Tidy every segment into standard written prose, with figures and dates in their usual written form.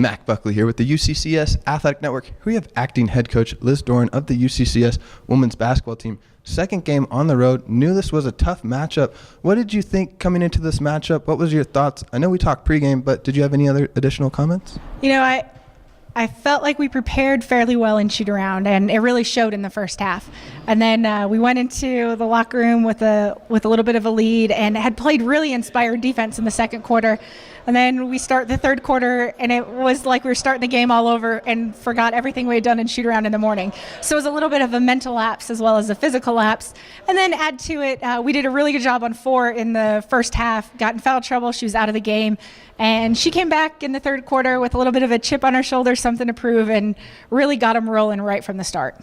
Mac Buckley here with the UCCS Athletic Network. We have acting head coach Liz Doran of the UCCS women's basketball team. Second game on the road. Knew this was a tough matchup. What did you think coming into this matchup? What was your thoughts? I know we talked pregame, but did you have any other additional comments? You know, I felt like we prepared fairly well in shoot around, and it really showed in the first half. And then we went into the locker room with a little bit of a lead and had played really inspired defense in the second quarter. And then we start the third quarter, and it was like we were starting the game all over and forgot everything we had done in shoot around in the morning. So it was a little bit of a mental lapse as well as a physical lapse. And then add to it, we did a really good job on 4 in the first half, got in foul trouble, she was out of the game. And she came back in the third quarter with a little bit of a chip on her shoulder, something to prove, and really got them rolling right from the start.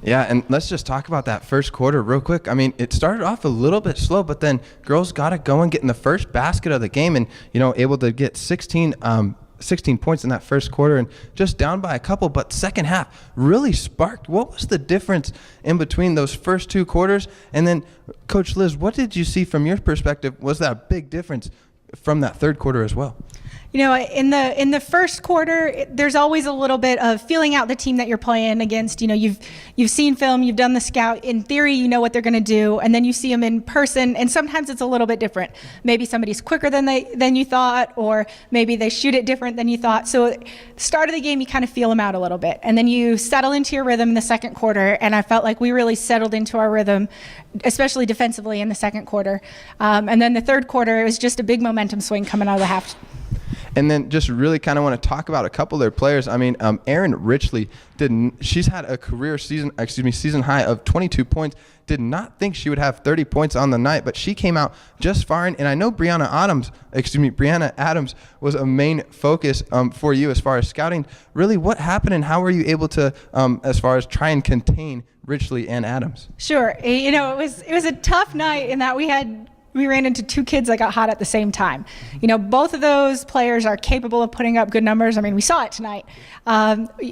Yeah, and let's just talk about that first quarter real quick. I mean, it started off a little bit slow, but then girls got it going, getting the first basket of the game and, able to get 16 points in that first quarter and just down by a couple. But second half really sparked. What was the difference in between those first 2 quarters? And then, Coach Liz, what did you see from your perspective? Was that a big difference from that third quarter as well? You know, in the first quarter, there's always a little bit of feeling out the team that you're playing against. You know, you've seen film, you've done the scout. In theory, you know what they're going to do, and then you see them in person, and sometimes it's a little bit different. Maybe somebody's quicker than you thought, or maybe they shoot it different than you thought. So, start of the game, you kind of feel them out a little bit, and then you settle into your rhythm in the second quarter. And I felt like we really settled into our rhythm, especially defensively in the second quarter. And then the third quarter, it was just a big momentum swing coming out of the half. And then just really kind of want to talk about a couple of their players. I mean, Erin Richley she's had a season high of 22 points. Did not think she would have 30 points on the night, but she came out just fine. And I know Brianna Adams was a main focus for you as far as scouting. Really, what happened and how were you able to, as far as try and contain Richley and Adams? Sure. You know, it was a tough night in that we ran into 2 kids that got hot at the same time. You know, both of those players are capable of putting up good numbers. I mean, we saw it tonight.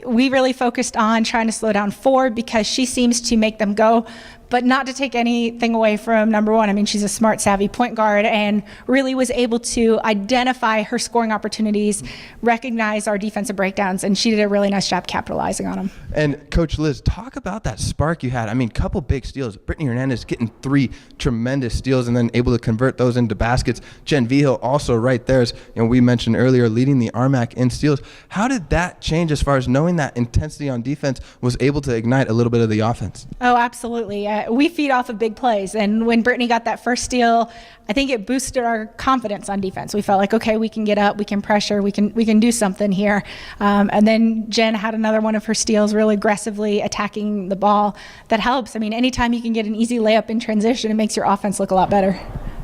We really focused on trying to slow down Ford because she seems to make them go, but not to take anything away from number 1. I mean, she's a smart, savvy point guard and really was able to identify her scoring opportunities, recognize our defensive breakdowns, and she did a really nice job capitalizing on them. And Coach Liz, talk about that spark you had. I mean, couple big steals. Brittany Hernandez getting 3 tremendous steals and then able to convert those into baskets. Jen Vigil also right there, as we mentioned earlier, leading the RMAC in steals. How did that change as far as knowing that intensity on defense was able to ignite a little bit of the offense? Oh, absolutely. We feed off of big plays, and when Brittany got that first steal, I think it boosted our confidence on defense. We felt like, okay, we can get up, we can pressure, we can do something here. And then Jen had another one of her steals, really aggressively attacking the ball. That helps. I mean, anytime you can get an easy layup in transition, it makes your offense look a lot better.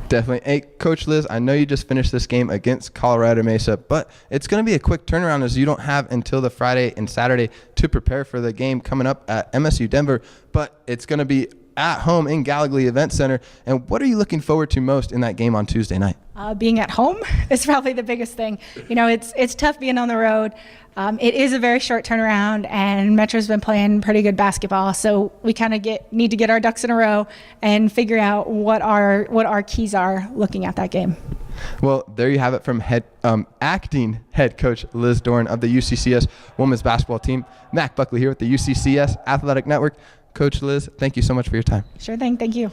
Definitely. Hey, Coach Liz, I know you just finished this game against Colorado Mesa, but it's going to be a quick turnaround as you don't have until the Friday and Saturday to prepare for the game coming up at MSU Denver, but it's going to be at home in Gallagher Event Center. And what are you looking forward to most in that game on Tuesday night? Being at home is probably the biggest thing. You know, it's tough being on the road. It is a very short turnaround, and Metro's been playing pretty good basketball, so we kind of need to get our ducks in a row and figure out what our keys are looking at that game. Well, there you have it from acting head coach Liz Doran of the UCCS women's basketball team. Mac Buckley here with the UCCS Athletic Network. Coach Liz, thank you so much for your time. Sure thing. Thank you.